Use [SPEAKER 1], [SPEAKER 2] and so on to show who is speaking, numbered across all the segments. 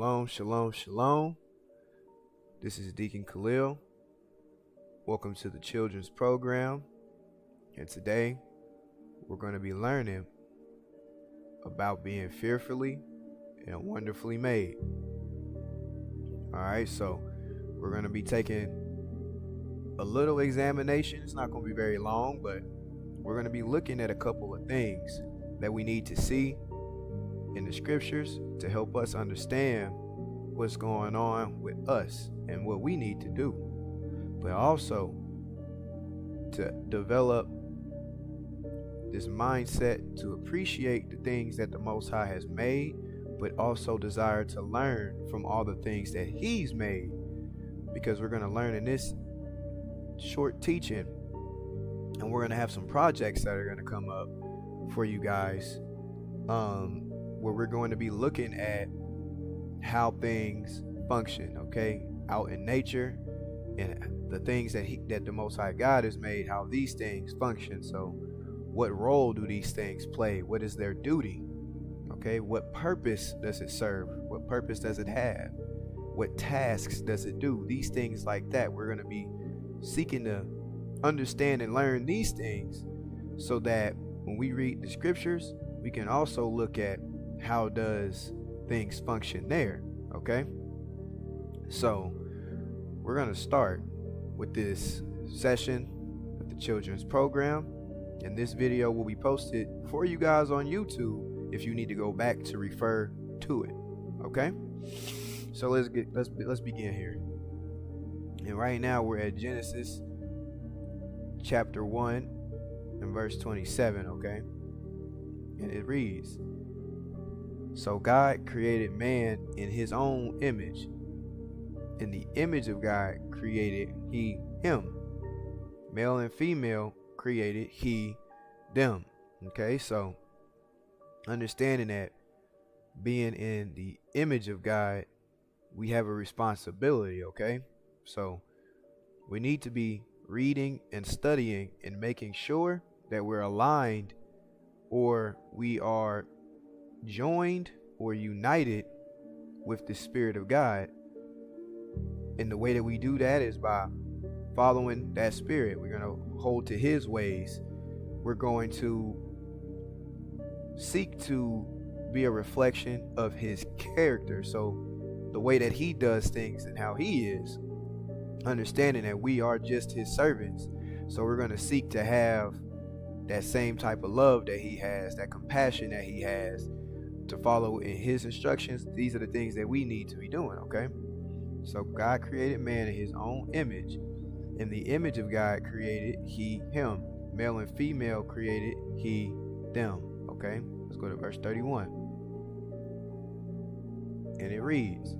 [SPEAKER 1] Shalom, shalom, shalom. This is Deacon Khalil. Welcome to the children's program. And today we're going to be learning about being fearfully and wonderfully made. Alright, so we're going to be taking a little examination. It's not going to be very long, but we're going to be looking at a couple of things that we need to see in the scriptures to help us understand what's going on with us and what we need to do, but also to develop this mindset to appreciate the things that the Most High has made, but also desire to learn from all the things that He's made, because we're going to learn in this short teaching, and we're going to have some projects that are going to come up for you guys, where we're going to be looking at how things function, okay, out in nature, and the things that the Most High God has made, how these things function. So what role do these things play? What is their duty? Okay, what purpose does it serve? What purpose does it have? What tasks does it do? These things like that. We're going to be seeking to understand and learn these things so that when we read the scriptures, we can also look at how does things function there. Okay, so we're going to start with this session of the children's program, and this video will be posted for you guys on YouTube if you need to go back to refer to it. Okay, so let's begin here. And right now we're at Genesis chapter 1 and verse 27. Okay, and it reads, "So God created man in his own image. In the image of God created he him. Male and female created he them." Okay, so understanding that being in the image of God, we have a responsibility, okay? So we need to be reading and studying and making sure that we're aligned, or we are joined or united with the Spirit of God. And the way that we do that is by following that Spirit. We're going to hold to His ways. We're going to seek to be a reflection of His character. So the way that He does things and how He is, understanding that we are just His servants. So we're going to seek to have that same type of love that He has, that compassion that He has, to follow in His instructions. These are the things that we need to be doing, okay? So God created man in His own image. In the image of God created he him. Male and female created he them. Okay, let's go to verse 31. And it reads,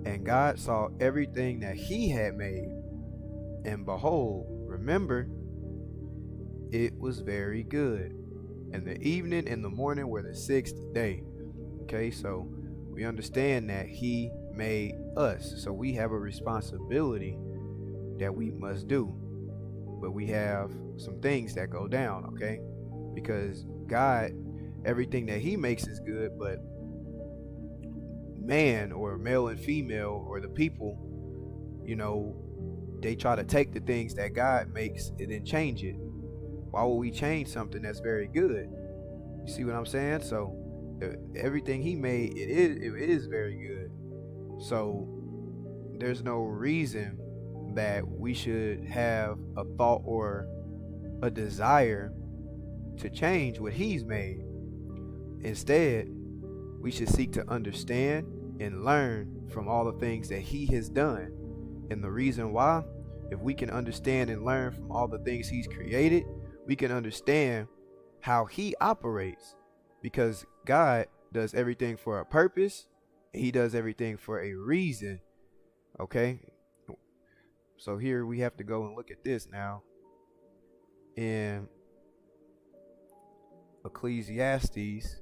[SPEAKER 1] "And God saw everything that He had made, and behold, remember, it was very good. And the evening and the morning were the sixth day." Okay, so we understand that He made us. So we have a responsibility that we must do. But we have some things that go down, okay? Because God, everything that He makes is good, but man, or male and female, or the people, they try to take the things that God makes and then change it. Why would we change something that's very good? You see what I'm saying? So everything He made, it is very good. So there's no reason that we should have a thought or a desire to change what He's made. Instead, we should seek to understand and learn from all the things that He has done. And the reason why, if we can understand and learn from all the things He's created, we can understand how He operates, because God does everything for a purpose. He does everything for a reason. Okay, so here we have to go and look at this now in Ecclesiastes.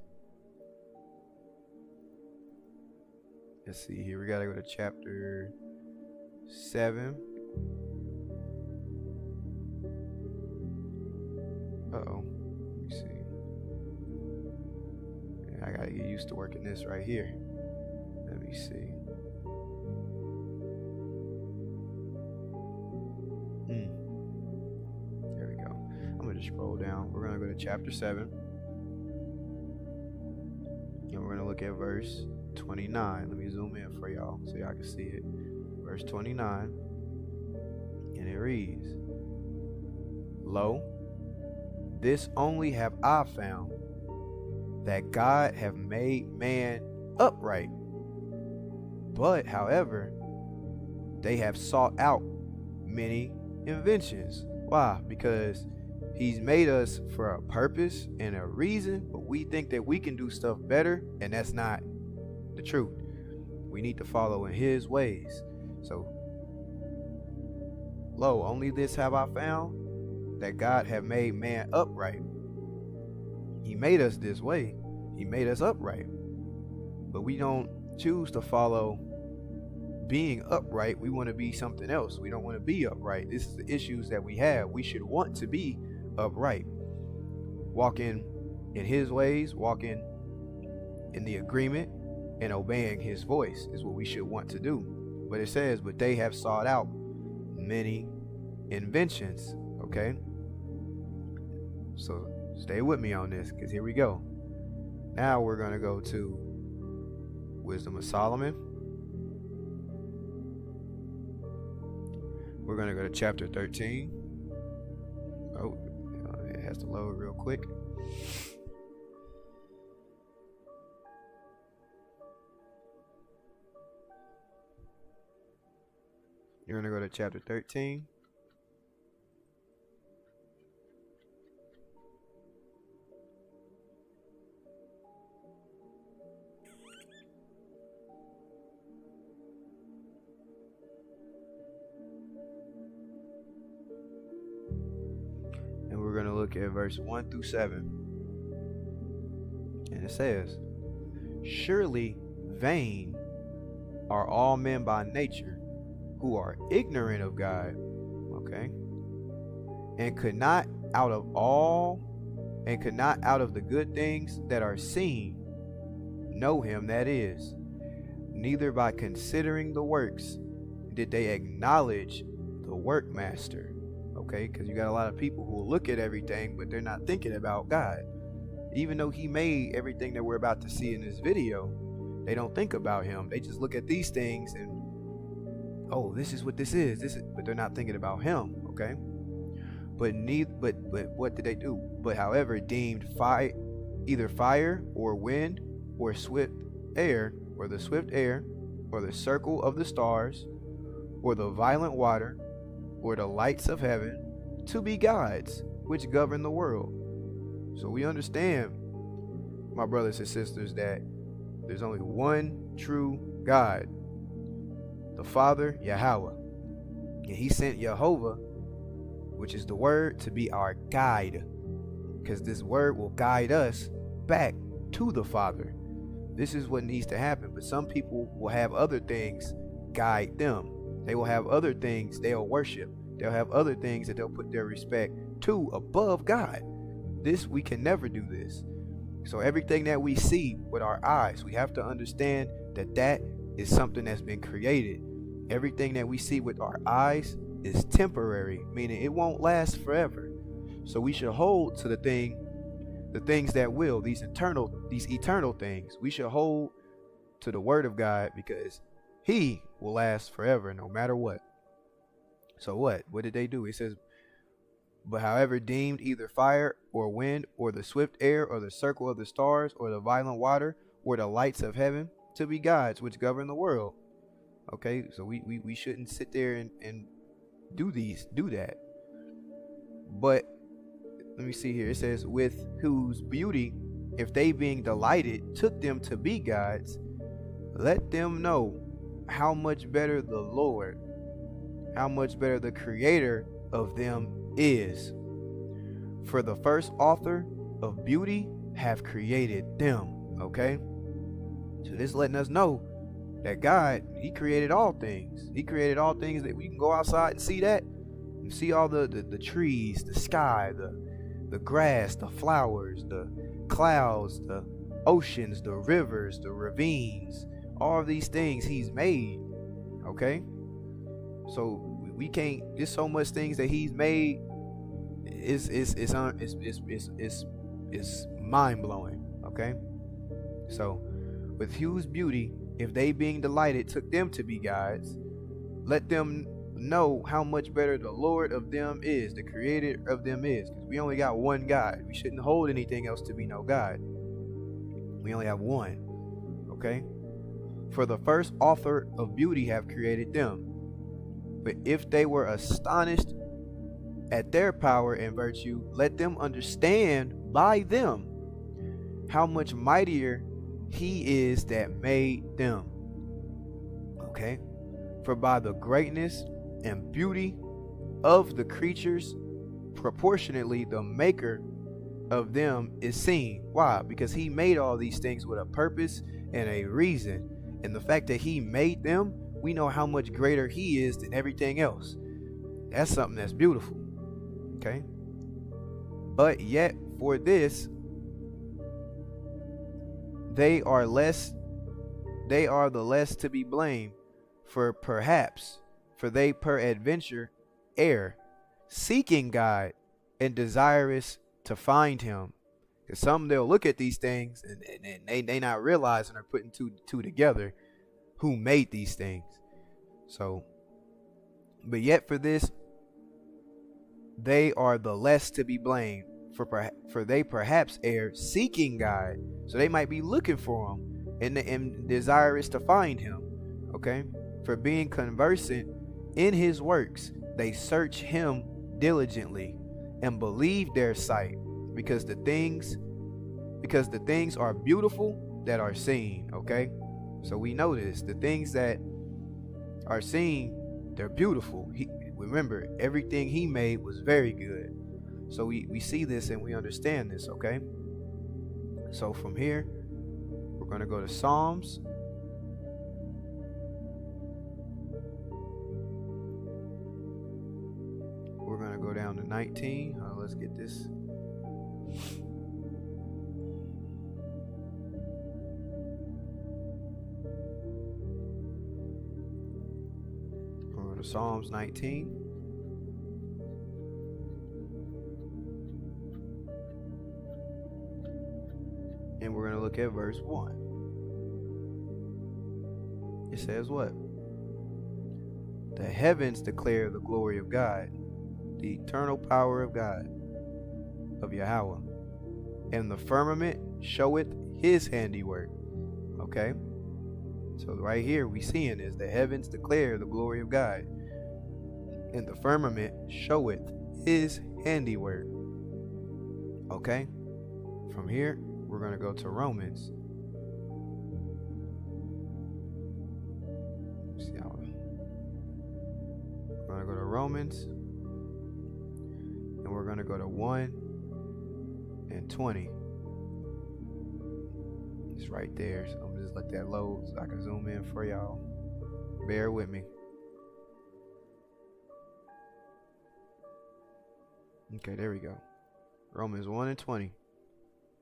[SPEAKER 1] Let's see here. We got to go to chapter 7. Uh-oh. Let me see. I got to get used to working this right here. Let me see. There we go. I'm going to scroll down. We're going to go to chapter 7. And we're going to look at verse 29. Let me zoom in for y'all so y'all can see it. Verse 29. And it reads, Lo, this only have I found, that God have made man upright. But, however, they have sought out many inventions. Why? Because he's made us for a purpose and a reason, but we think that we can do stuff better, and that's not the truth. We need to follow in his ways. So, lo, only this have I found, that God have made man upright. He made us this way. He made us upright. But we don't choose to follow being upright. We want to be something else. We don't want to be upright. This is the issues that we have. We should want to be upright. Walking in his ways, walking in the agreement, and obeying his voice is what we should want to do. But it says, but they have sought out many inventions. Okay? So stay with me on this, because here we go. Now we're going to go to Wisdom of Solomon. We're going to go to chapter 13. Oh, it has to load real quick. You're going to go to chapter 13. And we're going to look at verse 1 through 7. And it says, Surely vain are all men by nature, who are ignorant of God, okay, and could not out of the good things that are seen know him that is, neither by considering the works did they acknowledge the workmaster. Okay, because you got a lot of people who will look at everything, but they're not thinking about God. Even though he made everything that we're about to see in this video, they don't think about him. They just look at these things and, oh, this is what this is, but they're not thinking about him. Okay, but what did they do? But however, deemed either fire or wind or swift air, or the swift air, or the circle of the stars, or the violent water, or the lights of heaven, to be gods which govern the world. So we understand, my brothers and sisters, that there's only one true God, the Father, Yahweh. And he sent Jehovah, which is the word, to be our guide, because this word will guide us back to the Father. This is what needs to happen. But some people will have other things guide them. They will have other things they'll worship. They'll have other things that they'll put their respect to above God. We can never do this. So everything that we see with our eyes, we have to understand that that is something that's been created. Everything that we see with our eyes is temporary, meaning it won't last forever. So we should hold to the things that will, these eternal things. We should hold to the word of God, because he will last forever no matter what. So what did they do? It says, but however deemed either fire or wind or the swift air or the circle of the stars or the violent water or the lights of heaven to be gods which govern the world. Okay, so we shouldn't sit there and do that. But let me see here. It says, with whose beauty, if they being delighted took them to be gods, let them know how much better the Lord, how much better the creator of them is. For the first author of beauty have created them. Okay, so this letting us know that God, he created all things. He created all things that we can go outside and see that. And see all the trees, the sky, the grass, the flowers, the clouds, the oceans, the rivers, the ravines, all of these things he's made. Okay, so we can't. There's so much things that he's made. It's mind blowing. Okay, so with whose beauty, if they being delighted took them to be gods, let them know how much better the Lord of them is, the creator of them is. Because we only got one God. We shouldn't hold anything else to be no God. We only have one. Okay? For the first author of beauty have created them. But if they were astonished at their power and virtue, let them understand by them how much mightier he is that made them. Okay? For by the greatness and beauty of the creatures, proportionately the maker of them is seen. Why? Because he made all these things with a purpose and a reason. And the fact that he made them, we know how much greater he is than everything else. That's something that's beautiful. Okay? But yet for this, they are the less to be blamed. For they peradventure err, seeking God and desirous to find him. Because some, they'll look at these things and they not realizing or putting two together who made these things. So, but yet for this, they are the less to be blamed. For they perhaps err, seeking God. So they might be looking for him and desirous to find him. Okay? For being conversant in his works, they search him diligently and believe their sight, because the things are beautiful that are seen. Okay, so we know this. The things that are seen, they're beautiful. Remember, everything he made was very good. So we see this and we understand this. Okay, so from here we're going to go to Psalms. We're going to go down to 19. Let's get this. We're going to Psalms 19. And we're going to look at verse 1. It says what? The heavens declare the glory of God, the eternal power of God, of Yahweh, and the firmament showeth his handiwork. Okay, so right here we seeing is the heavens declare the glory of God, and the firmament showeth his handiwork. Okay, from here we're going to go to Romans. We're going to go to Romans. And we're going to go to 1 and 20. It's right there. So I'm going to just let that load so I can zoom in for y'all. Bear with me. Okay, there we go. Romans 1 and 20.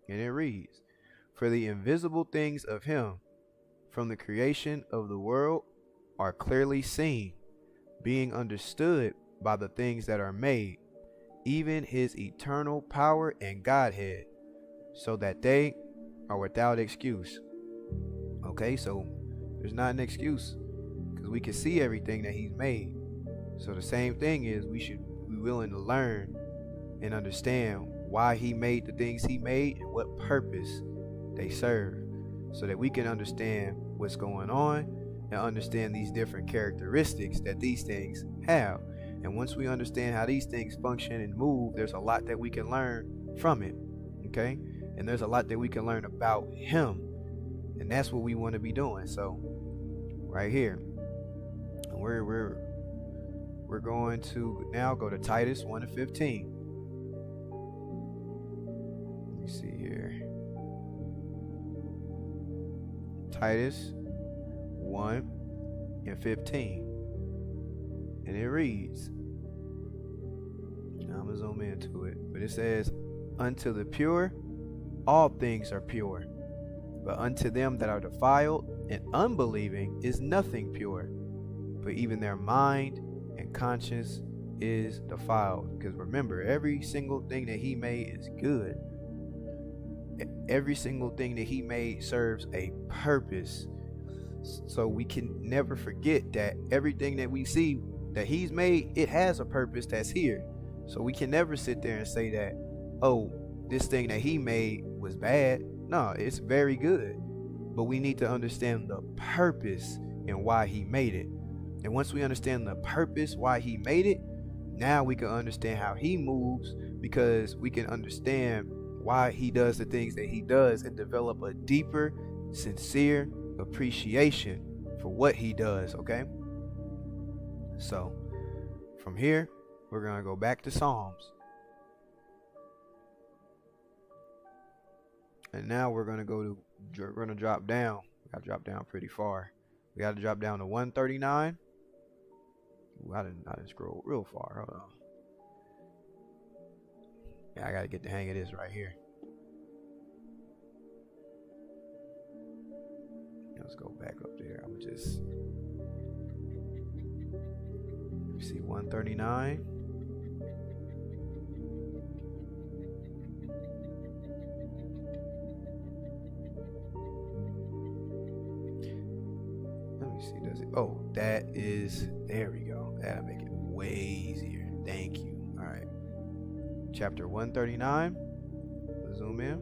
[SPEAKER 1] And it reads, for the invisible things of him from the creation of the world are clearly seen, being understood by the things that are made, even his eternal power and Godhead, so that they are without excuse. Okay, so there's not an excuse, because we can see everything that he's made. So the same thing is, we should be willing to learn and understand why he made the things he made and what purpose they serve, so that we can understand what's going on and understand these different characteristics that these things have. And once we understand how these things function and move, there's a lot that we can learn from it. Okay, and there's a lot that we can learn about him, and that's what we want to be doing. So right here, we're going to now go to Titus 1 and 15. Let me see here. Titus 1 and 15. And it reads, now I'm going to zoom into it, but it says, unto the pure, all things are pure, but unto them that are defiled and unbelieving is nothing pure, but even their mind and conscience is defiled. Because remember, every single thing that he made is good. Every single thing that he made serves a purpose. So we can never forget that everything that we see that he's made, it has a purpose that's here. So we can never sit there and say that, oh, this thing that he made was bad. No, it's very good. But we need to understand the purpose and why he made it. And once we understand the purpose why he made it, now we can understand how he moves, because we can understand why he does the things that he does and develop a deeper, sincere appreciation for what he does. Okay, so from here we're gonna go back to Psalms, and now we're gonna drop down. We gotta drop down pretty far. We gotta drop down to 139. Ooh, I didn't scroll real far. Hold on. Yeah, I gotta get the hang of this right here. Let's go back up there. I'm just, let me see, 139. Let me see, does it? Oh, that is, there we go. That'll make it way easier. Thank you. All right. Chapter 139. Let's zoom in.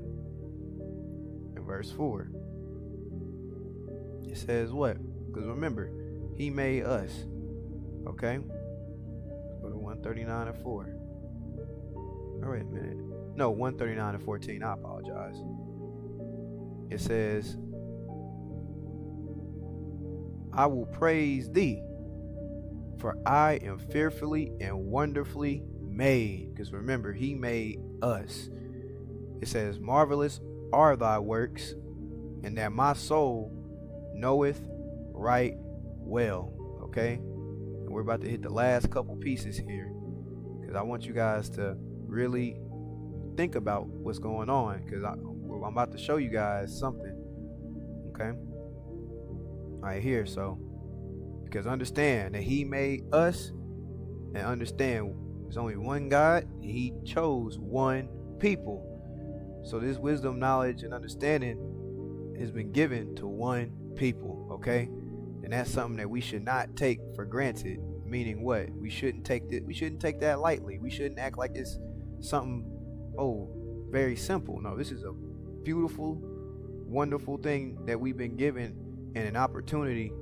[SPEAKER 1] And verse 4. It says what? Because remember, he made us. Okay? Go to 139 and 4. Oh, wait a minute. No, 139 and 14. I apologize. It says, I will praise thee, for I am fearfully and wonderfully made. Because remember, he made us. It says, marvelous are thy works, and that my soul knoweth right well. Okay, and we're about to hit the last couple pieces here, because I want you guys to really think about what's going on, because I'm about to show you guys something. Okay, right here. So, because understand that he made us, and understand there's only one God, and he chose one people. So this wisdom, knowledge, and understanding has been given to one people. Okay, and that's something that we should not take for granted. Meaning what? We shouldn't take that lightly. We shouldn't act like it's something very simple. No, this is a beautiful, wonderful thing that we've been given, and an opportunity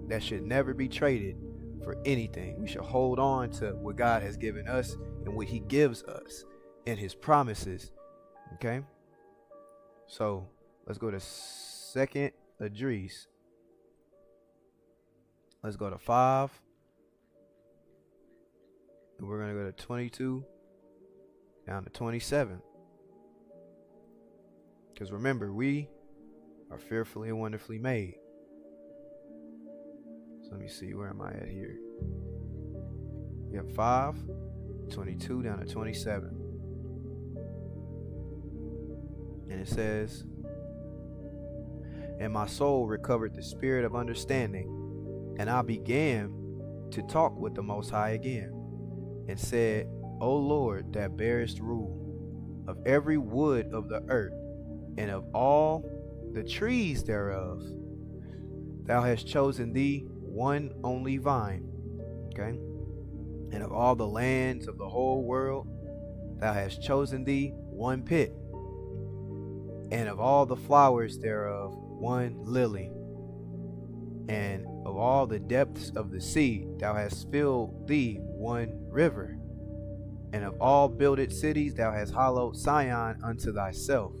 [SPEAKER 1] that should never be traded for anything. We should hold on to what God has given us and what he gives us and his promises. Okay, so let's go to 2nd Esdras. Let's go to 5. And we're going to go to 22 down to 27. Because remember, we are fearfully and wonderfully made. So let me see, where am I at here? We have 5, 22 down to 27. And it says, and my soul recovered the spirit of understanding, and I began to talk with the Most High again, and said, O Lord, that bearest rule of every wood of the earth, and of all the trees thereof, thou hast chosen thee one only vine. Okay, and of all the lands of the whole world, thou hast chosen thee one pit, and of all the flowers thereof one lily, and of all the depths of the sea thou hast filled thee one river, and of all builded cities thou hast hallowed Zion unto thyself,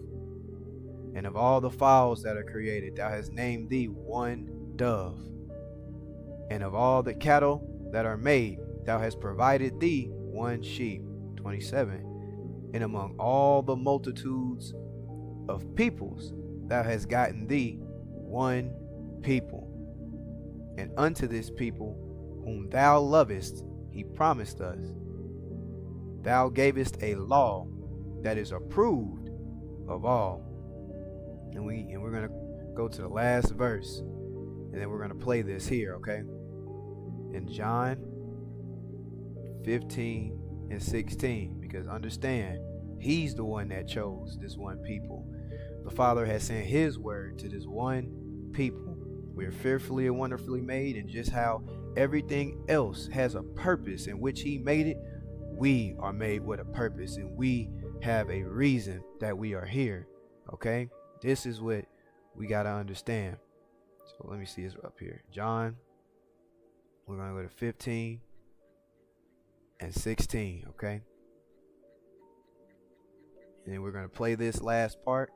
[SPEAKER 1] and of all the fowls that are created thou hast named thee one dove, and of all the cattle that are made thou hast provided thee one sheep. 27. And among all the multitudes of peoples thou hast gotten thee one people, and unto this people whom thou lovest he promised us. Thou gavest a law that is approved of all. And we're going to go to the last verse. And then we're going to play this here, okay? In John 15 and 16, because understand, he's the one that chose this one people. The Father has sent his word to this one people. We are fearfully and wonderfully made, and just how everything else has a purpose in which he made it, we are made with a purpose, and we have a reason that we are here. Okay, this is what we got to understand. So let me see this up here. John, we're going to go to 15 and 16. Okay, and then we're going to play this last part,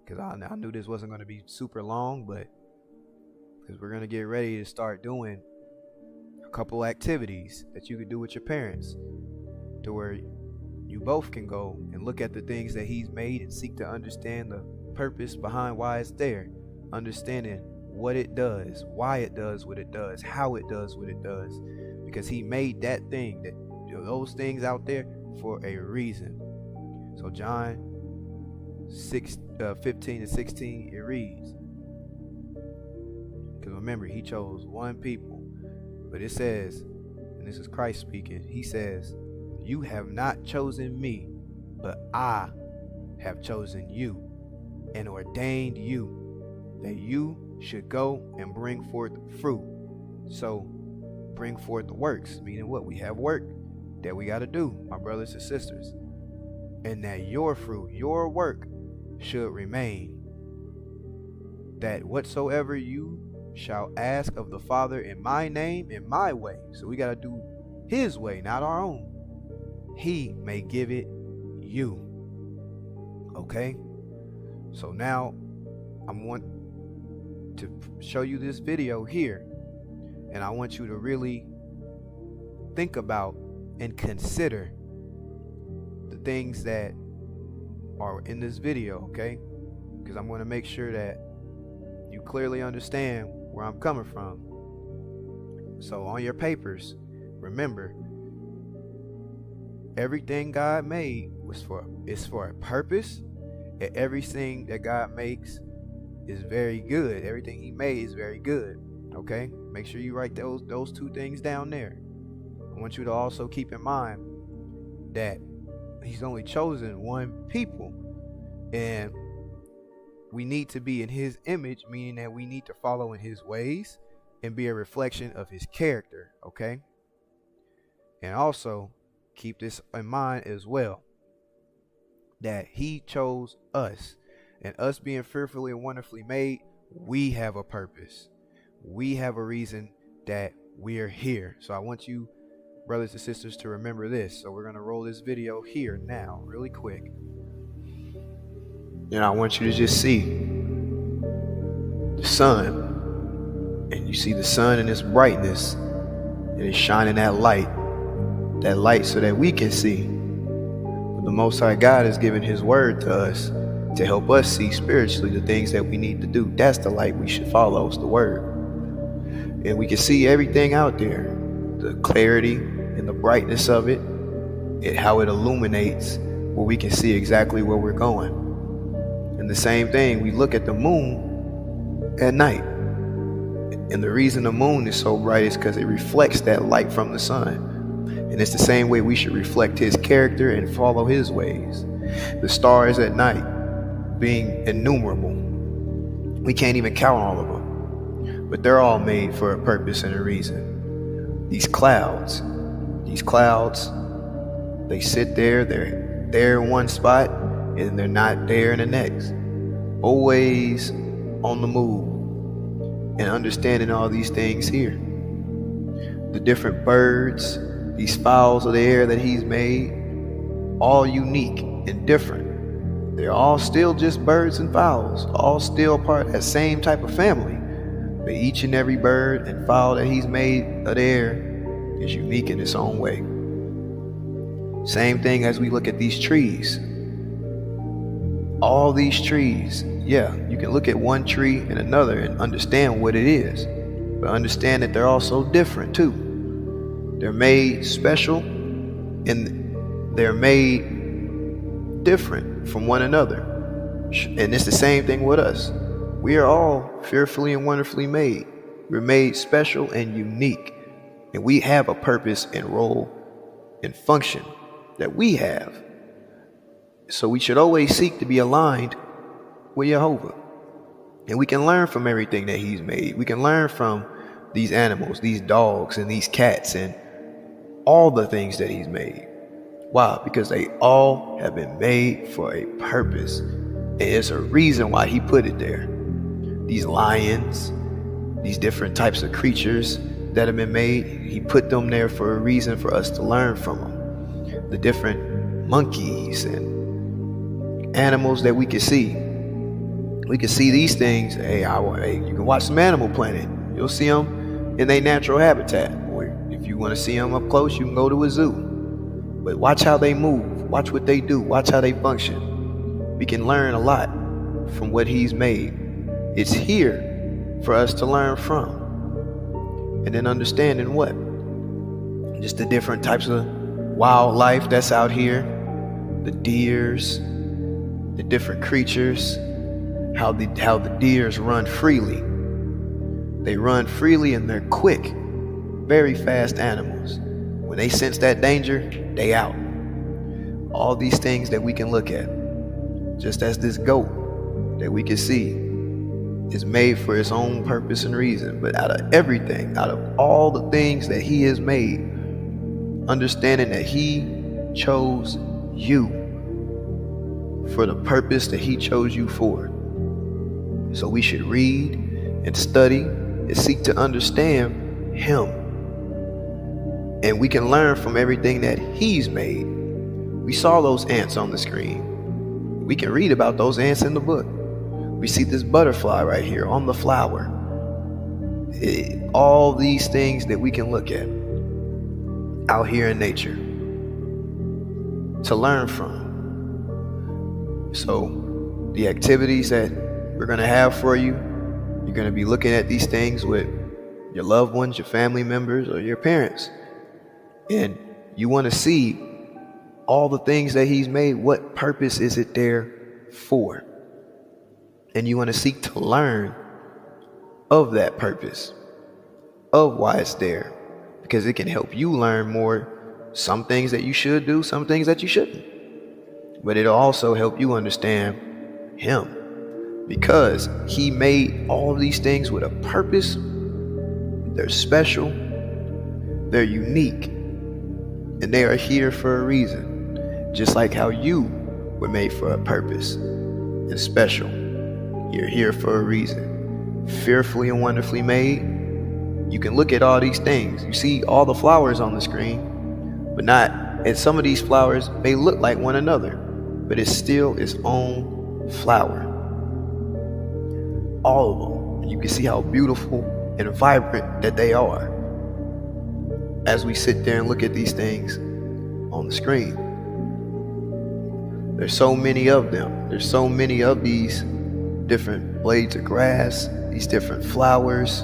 [SPEAKER 1] because I knew this wasn't going to be super long, but because we're going to get ready to start doing a couple activities that you could do with your parents, to where you both can go and look at the things that he's made and seek to understand the purpose behind why it's there, understanding what it does, why it does what it does, how it does what it does, because he made that thing, that those things out there, for a reason. So John 15 and 16, it reads, because remember, he chose one people, but it says, and this is Christ speaking, he says, "You have not chosen me, but I have chosen you and ordained you that you should go and bring forth fruit." So bring forth the works, meaning what? We have work that we got to do, my brothers and sisters, and that your fruit, your work, should remain, that whatsoever you shall ask of the Father in my name, in my way. So we got to do his way, not our own. He may give it you. Okay, so now I want to show you this video here, and I want you to really think about and consider the things that are in this video, okay? Because I'm going to make sure that you clearly understand where I'm coming from. So on your papers, remember, everything God made is for a purpose, and everything that God makes is very good. Everything he made is very good. Okay, make sure you write those two things down there. I want you to also keep in mind that he's only chosen one people, and we need to be in his image, meaning that we need to follow in his ways and be a reflection of his character. Okay, and also keep this in mind as well, that he chose us, and us being fearfully and wonderfully made, we have a purpose. We have a reason that we are here. So I want you, brothers and sisters, to remember this. So we're going to roll this video here now really quick, and I want you to just see the sun, and you see the sun in its brightness, and it's shining that light so that we can see. But the Most High God has given his word to us to help us see spiritually the things that we need to do. That's the light we should follow, is the word. And we can see everything out there, the clarity and the brightness of it, and how it illuminates, where we can see exactly where we're going. And the same thing, we look at the moon at night, and the reason the moon is so bright is because it reflects that light from the sun. And it's the same way we should reflect his character and follow his ways. The stars at night being innumerable, we can't even count all of them, but they're all made for a purpose and a reason. These clouds, they sit there, they're there in one spot, and they're not there in the next. Always on the move, and understanding all these things here. The different birds, these fowls of the air that he's made, all unique and different. They're all still just birds and fowls, all still part of that same type of family. But each and every bird and fowl that he's made of the air is unique in its own way. Same thing as we look at these trees. All these trees, yeah, you can look at one tree and another and understand what it is, but understand that they're also different too. They're made special, and they're made different from one another. And it's the same thing with us. We are all fearfully and wonderfully made. We're made special and unique, and we have a purpose and role and function that we have. So we should always seek to be aligned with Jehovah. And we can learn from everything that he's made. We can learn from these animals, these dogs and these cats and all the things that he's made. Why? Because they all have been made for a purpose. And it's a reason why he put it there. These lions, these different types of creatures that have been made, he put them there for a reason for us to learn from them. The different monkeys and animals that we can see. We can see these things. Hey, you can watch some Animal Planet. You'll see them in their natural habitat. Or if you want to see them up close, you can go to a zoo. But watch how they move. Watch what they do. Watch how they function. We can learn a lot from what he's made. It's here for us to learn from. And then understanding what? Just the different types of wildlife that's out here. The deers, the different creatures, how the deers run freely. They run freely and they're quick, very fast animals. When they sense that danger, they out. All these things that we can look at, just as this goat that we can see is made for its own purpose and reason. But out of everything, out of all the things that he has made, understanding that he chose you for the purpose that he chose you for. So we should read and study and seek to understand him. And we can learn from everything that he's made. We saw those ants on the screen. We can read about those ants in the book. We see this butterfly right here on the flower. All these things that we can look at out here in nature to learn from. So the activities that we're going to have for you, you're going to be looking at these things with your loved ones, your family members, or your parents. And you want to see all the things that he's made. What purpose is it there for? And you want to seek to learn of that purpose, of why it's there, because it can help you learn more, some things that you should do, some things that you shouldn't. But it'll also help you understand him, because he made all of these things with a purpose. They're special, they're unique, and they are here for a reason, just like how you were made for a purpose and special. You're here for a reason. Fearfully and wonderfully made. You can look at all these things. You see all the flowers on the screen, but not, and some of these flowers may look like one another, but it's still its own flower. All of them. And you can see how beautiful and vibrant that they are as we sit there and look at these things on the screen. There's so many of them. There's so many of these different blades of grass, these different flowers,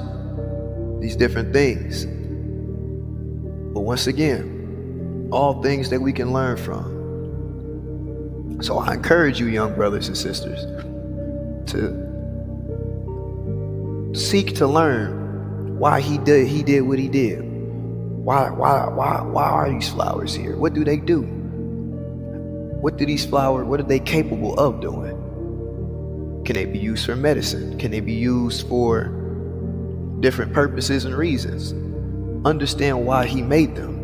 [SPEAKER 1] these different things. But once again, all things that we can learn from. So I encourage you, young brothers and sisters, to seek to learn why he did what he did. Why are these flowers here? What do they do? What are they capable of doing? Can they be used for medicine? Can they be used for different purposes and reasons? Understand why he made them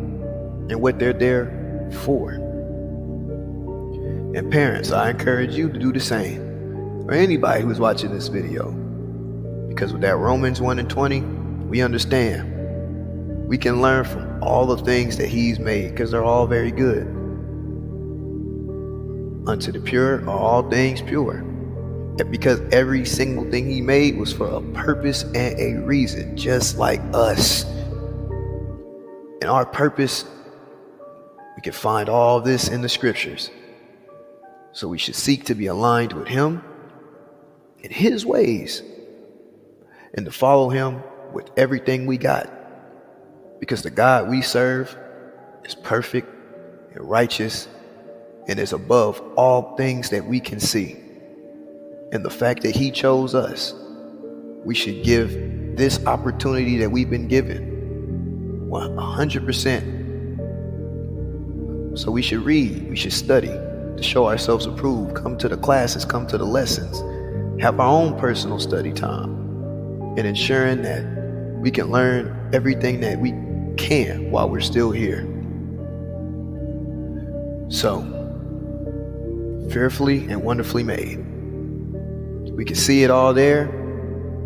[SPEAKER 1] and what they're there for. And parents, I encourage you to do the same, or anybody who's watching this video, because with that Romans 1:20, we understand we can learn from all the things that he's made, because they're all very good. Unto the pure are all things pure. Because every single thing he made was for a purpose and a reason, just like us. And our purpose, we can find all this in the scriptures. So we should seek to be aligned with him in his ways and to follow him with everything we got. Because the God we serve is perfect and righteous and is above all things that we can see. And the fact that he chose us we should give this opportunity that we've been given 100%. So we should read, we should study to show ourselves approved, come to the classes, come to the lessons, have our own personal study time, and ensuring that we can learn everything that we can while we're still here. So, fearfully and wonderfully made. We can see it all there.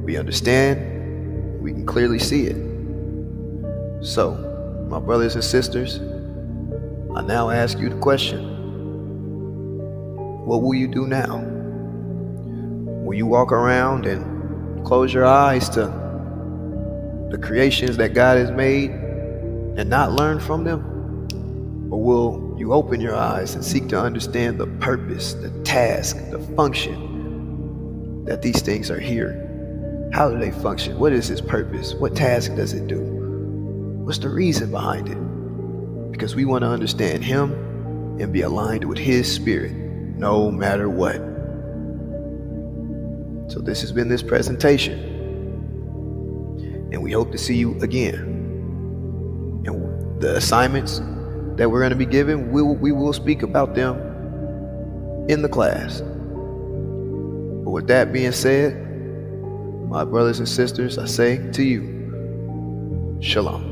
[SPEAKER 1] We understand. We can clearly see it. So, my brothers and sisters, I now ask you the question: what will you do now? Will you walk around and close your eyes to the creations that God has made and not learn from them? Or will you open your eyes and seek to understand the purpose, the task, the function that these things are here? How do they function? What is its purpose? What task does it do? What's the reason behind it? Because we want to understand Him and be aligned with His Spirit no matter what. So this has been this presentation, and we hope to see you again. And the assignments that we're going to be given, we will speak about them in the class. But with that being said, my brothers and sisters, I say to you, Shalom.